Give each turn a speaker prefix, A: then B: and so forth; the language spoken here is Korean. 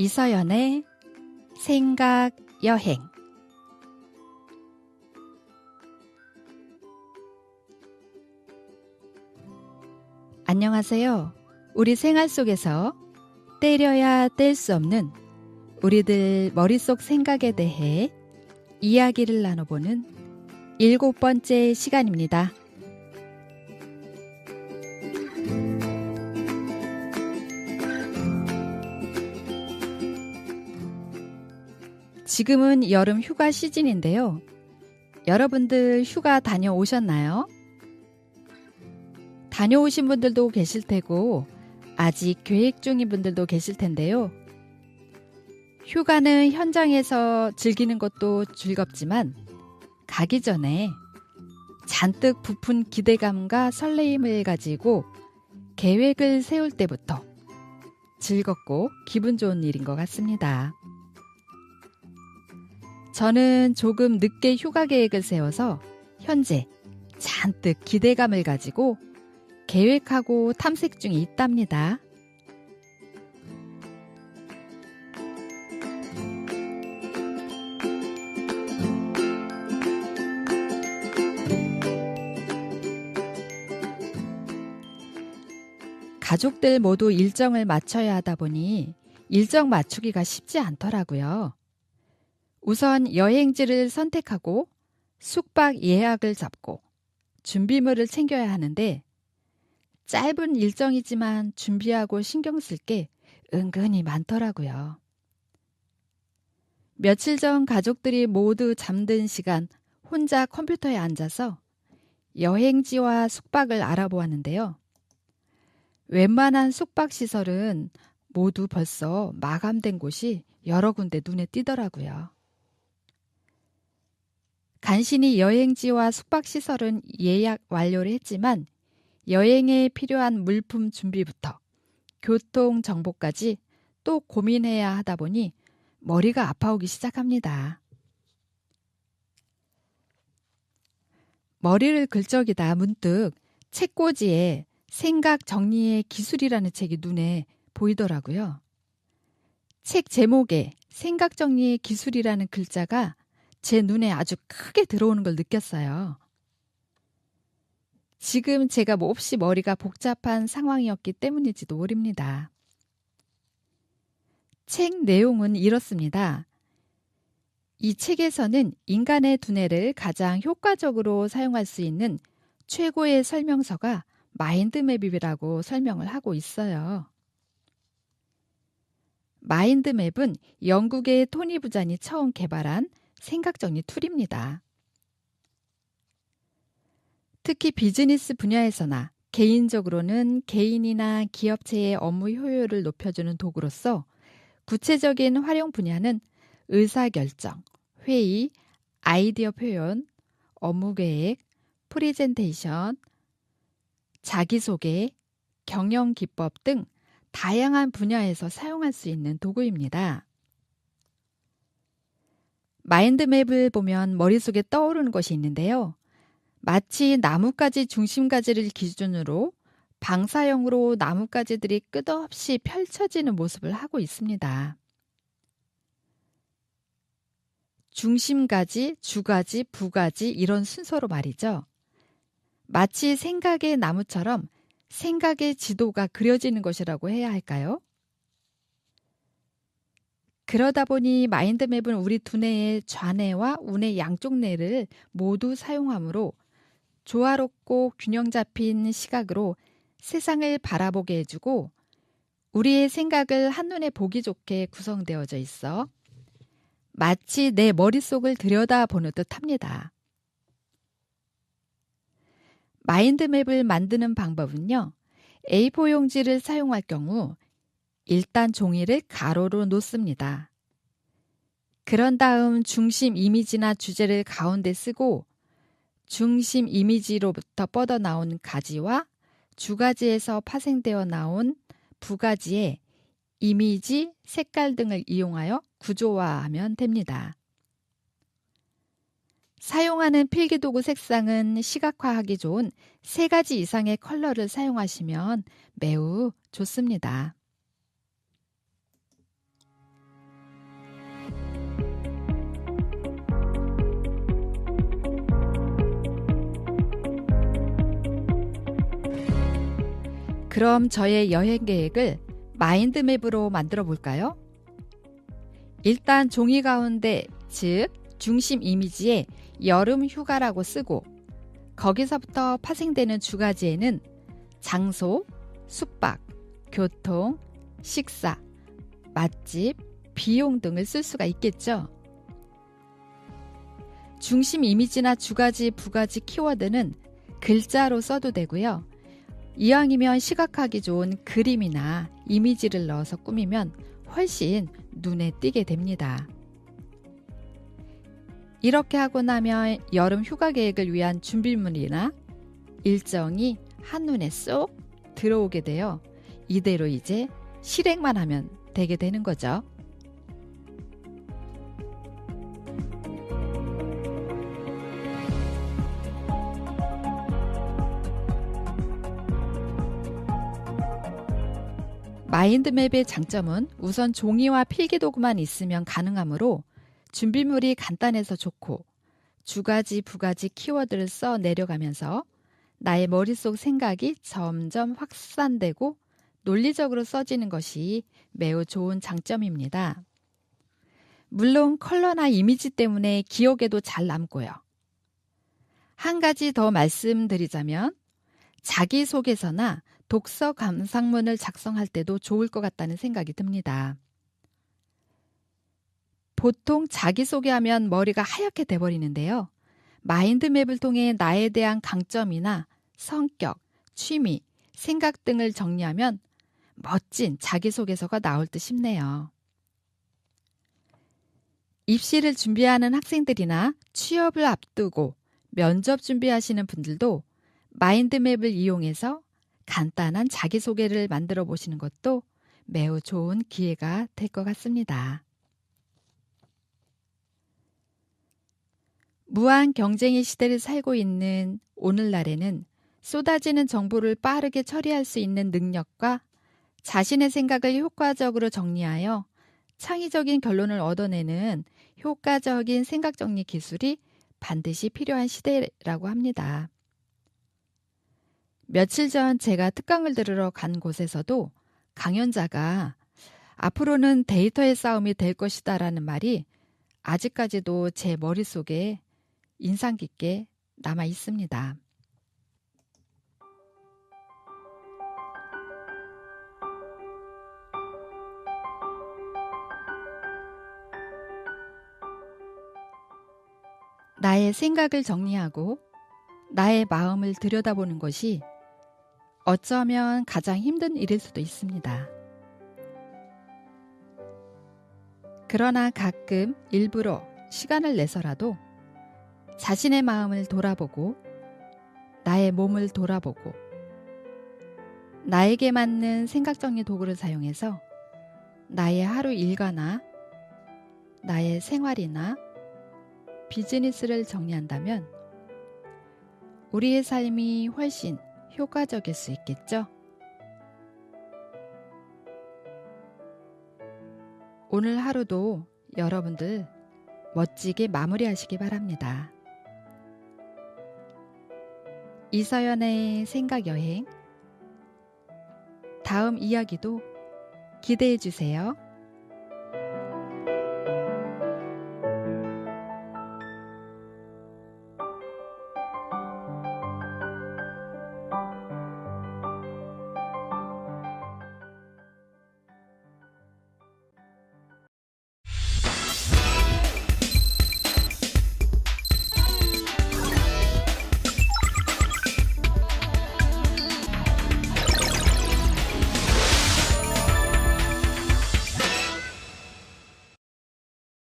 A: 이서연의 생각 여행. 안녕하세요. 우리 생활 속에서 때려야 뗄 수 없는 우리들 머릿속 생각에 대해 이야기를 나눠보는 7번째 시간입니다. 지금은 여름 휴가 시즌인데요. 여러분들 휴가 다녀오셨나요? 다녀오신 분들도 계실 테고 아직 계획 중인 분들도 계실 텐데요. 휴가는 현장에서 즐기는 것도 즐겁지만 가기 전에 잔뜩 부푼 기대감과 설레임을 가지고 계획을 세울 때부터 즐겁고 기분 좋은 일인 것 같습니다. 저는 조금 늦게 휴가 계획을 세워서 현재 잔뜩 기대감을 가지고 계획하고 탐색 중에 있답니다. 가족들 모두 일정을 맞춰야 하다 보니 일정 맞추기가 쉽지 않더라고요. 우선 여행지를 선택하고 숙박 예약을 잡고 준비물을 챙겨야 하는데 짧은 일정이지만 준비하고 신경 쓸 게 은근히 많더라고요. 며칠 전 가족들이 모두 잠든 시간 혼자 컴퓨터에 앉아서 여행지와 숙박을 알아보았는데요. 웬만한 숙박시설은 모두 벌써 마감된 곳이 여러 군데 눈에 띄더라고요. 간신히 여행지와 숙박시설은 예약 완료를 했지만 여행에 필요한 물품 준비부터 교통 정보까지 또 고민해야 하다 보니 머리가 아파오기 시작합니다. 머리를 긁적이다 문득 책꽂이에 생각 정리의 기술이라는 책이 눈에 보이더라고요. 책 제목에 생각 정리의 기술이라는 글자가 제 눈에 아주 크게 들어오는 걸 느꼈어요. 지금 제가 몹시 머리가 복잡한 상황이었기 때문일지도 모릅니다. 책 내용은 이렇습니다. 이 책에서는 인간의 두뇌를 가장 효과적으로 사용할 수 있는 최고의 설명서가 마인드맵이라고 설명을 하고 있어요. 마인드맵은 영국의 토니 부잔이 처음 개발한 생각정리 툴입니다. 특히 비즈니스 분야에서나 개인적으로는 개인이나 기업체의 업무 효율을 높여주는 도구로서 구체적인 활용 분야는 의사결정, 회의, 아이디어 표현, 업무 계획, 프레젠테이션, 자기소개, 경영 기법 등 다양한 분야에서 사용할 수 있는 도구입니다. 마인드맵을 보면 머릿속에 떠오르는 것이 있는데요. 마치 나뭇가지 중심가지를 기준으로 방사형으로 나뭇가지들이 끝없이 펼쳐지는 모습을 하고 있습니다. 중심가지, 주가지, 부가지 이런 순서로 말이죠. 마치 생각의 나무처럼 생각의 지도가 그려지는 것이라고 해야 할까요? 그러다 보니 마인드맵은 우리 두뇌의 좌뇌와 우뇌 양쪽 뇌를 모두 사용하므로 조화롭고 균형 잡힌 시각으로 세상을 바라보게 해주고 우리의 생각을 한눈에 보기 좋게 구성되어져 있어 마치 내 머릿속을 들여다보는 듯합니다. 마인드맵을 만드는 방법은요. A4 용지를 사용할 경우 일단 종이를 가로로 놓습니다. 그런 다음 중심 이미지나 주제를 가운데 쓰고 중심 이미지로부터 뻗어나온 가지와 주가지에서 파생되어 나온 부가지에 이미지, 색깔 등을 이용하여 구조화하면 됩니다. 사용하는 필기도구 색상은 시각화하기 좋은 3가지 이상의 컬러를 사용하시면 매우 좋습니다. 그럼 저의 여행 계획을 마인드맵으로 만들어 볼까요? 일단 종이 가운데, 즉 중심 이미지에 여름 휴가라고 쓰고 거기서부터 파생되는 주가지에는 장소, 숙박, 교통, 식사, 맛집, 비용 등을 쓸 수가 있겠죠. 중심 이미지나 주가지, 부가지 키워드는 글자로 써도 되고요. 이왕이면 시각하기 좋은 그림이나 이미지를 넣어서 꾸미면 훨씬 눈에 띄게 됩니다. 이렇게 하고 나면 여름 휴가 계획을 위한 준비물이나 일정이 한눈에 쏙 들어오게 되어 이대로 이제 실행만 하면 되게 되는 거죠. 마인드맵의 장점은 우선 종이와 필기도구만 있으면 가능하므로 준비물이 간단해서 좋고 주가지, 부가지 키워드를 써 내려가면서 나의 머릿속 생각이 점점 확산되고 논리적으로 써지는 것이 매우 좋은 장점입니다. 물론 컬러나 이미지 때문에 기억에도 잘 남고요. 한 가지 더 말씀드리자면 자기소개서나 독서 감상문을 작성할 때도 좋을 것 같다는 생각이 듭니다. 보통 자기소개하면 머리가 하얗게 돼버리는데요. 마인드맵을 통해 나에 대한 강점이나 성격, 취미, 생각 등을 정리하면 멋진 자기소개서가 나올 듯 싶네요. 입시를 준비하는 학생들이나 취업을 앞두고 면접 준비하시는 분들도 마인드맵을 이용해서 간단한 자기소개를 만들어 보시는 것도 매우 좋은 기회가 될 것 같습니다. 무한 경쟁의 시대를 살고 있는 오늘날에는 쏟아지는 정보를 빠르게 처리할 수 있는 능력과 자신의 생각을 효과적으로 정리하여 창의적인 결론을 얻어내는 효과적인 생각 정리 기술이 반드시 필요한 시대라고 합니다. 며칠 전 제가 특강을 들으러 간 곳에서도 강연자가 앞으로는 데이터의 싸움이 될 것이다라는 말이 아직까지도 제 머릿속에 인상 깊게 남아 있습니다. 나의 생각을 정리하고 나의 마음을 들여다보는 것이 어쩌면 가장 힘든 일일 수도 있습니다. 그러나 가끔 일부러 시간을 내서라도 자신의 마음을 돌아보고 나의 몸을 돌아보고 나에게 맞는 생각정리 도구를 사용해서 나의 하루 일과나 나의 생활이나 비즈니스를 정리한다면 우리의 삶이 훨씬 효과적일 수 있겠죠? 오늘 하루도 여러분들 멋지게 마무리하시기 바랍니다. 이서연의 생각여행, 다음 이야기도 기대해 주세요.